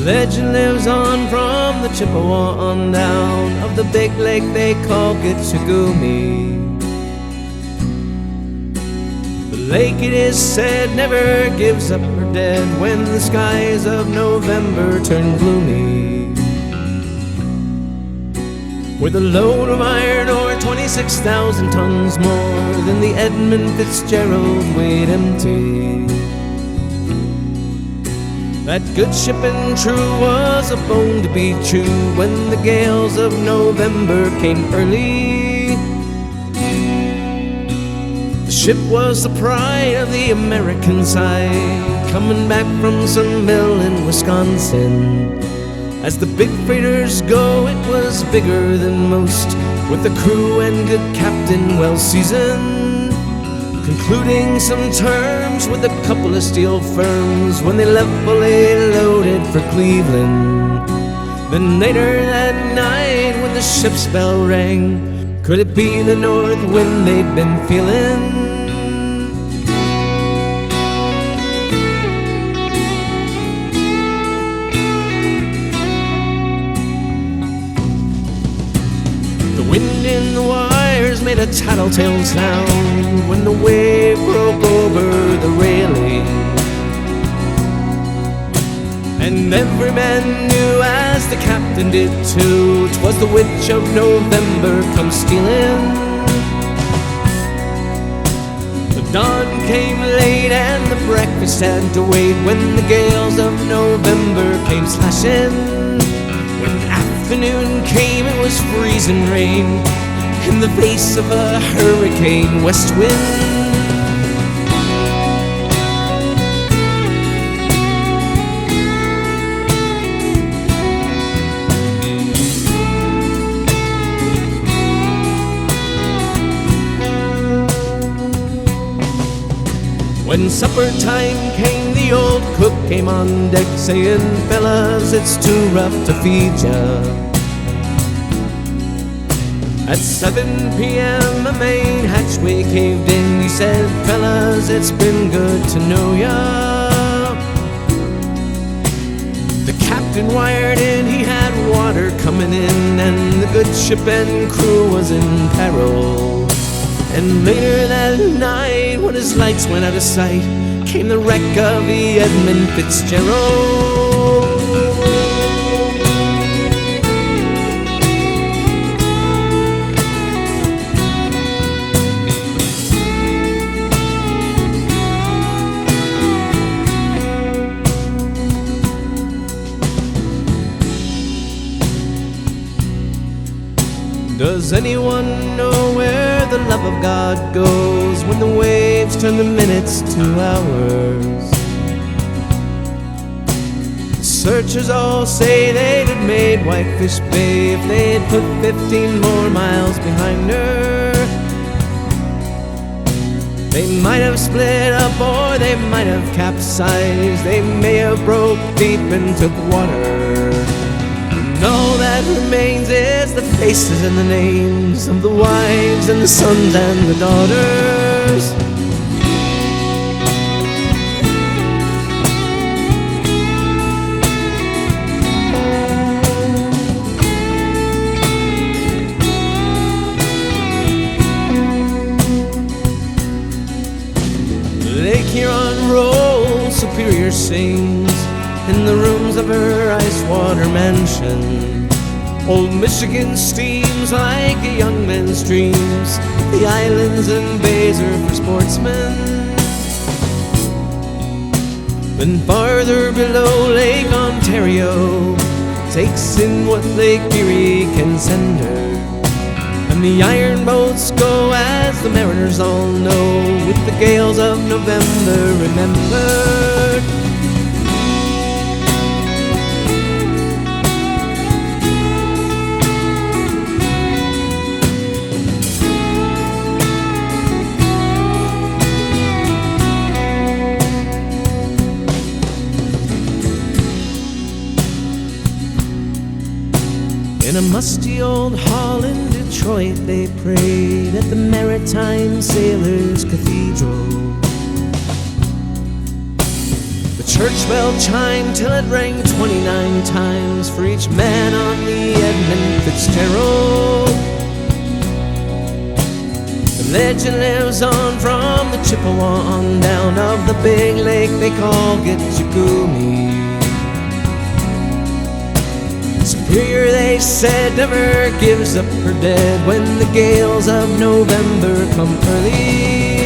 Legend lives on from the Chippewa on down of the big lake they call Gitchagumi. The lake, it is said, never gives up her dead when the skies of November turn gloomy. With a load of iron ore 26,000 tons more than the Edmund Fitzgerald weighed empty. That good ship and true was a bone to be chewed when the gales of November came early. The ship was the pride of the American side, coming back from some mill in Wisconsin. As the big freighters go, it was bigger than most, with a crew and good captain well seasoned, concluding some terms with a couple of steel firms when they left fully loaded for Cleveland. Then later that night when the ship's bell rang, could it be the north wind they'd been feeling? Wind in the wires made a tattletale sound when the wave broke over the railing, and every man knew, as the captain did too, 'twas the witch of November come stealing. The dawn came late and the breakfast had to wait when the gales of November came slashing. Afternoon came, it was freezing rain in the face of a hurricane west wind. When supper time came, the old cook came on deck saying, "Fellas, it's too rough to feed ya." At 7 p.m. the main hatchway caved in. He said, "Fellas, it's been good to know ya." The captain wired in, he had water coming in, and the good ship and crew was in peril. And later that night, when his lights went out of sight, came the wreck of the Edmund Fitzgerald. Does anyone know where the love of God goes when the waves turn the minutes to hours? The searchers all say they'd have made Whitefish Bay if they'd put 15 more miles behind her. They might have split up or they might have capsized. They may have broke deep and took water. And all that remains is the faces and the names of the wives and the sons and the daughters. Lake Huron rolls, Superior sings in the rooms of her ice-water mansion. Old Michigan steams like a young man's dreams. The islands and bays are for sportsmen. Then farther below, Lake Ontario takes in what Lake Erie can send her. And the iron boats go, as the mariners all know, with the gales of November remembered. In a musty old hall in Detroit, they prayed at the Maritime Sailors' Cathedral. The church bell chimed till it rang 29 times for each man on the Edmund Fitzgerald. The legend lives on from the Chippewa on down of the big lake they call Gitchagumi. Superior, they said, never gives up her dead when the gales of November come early.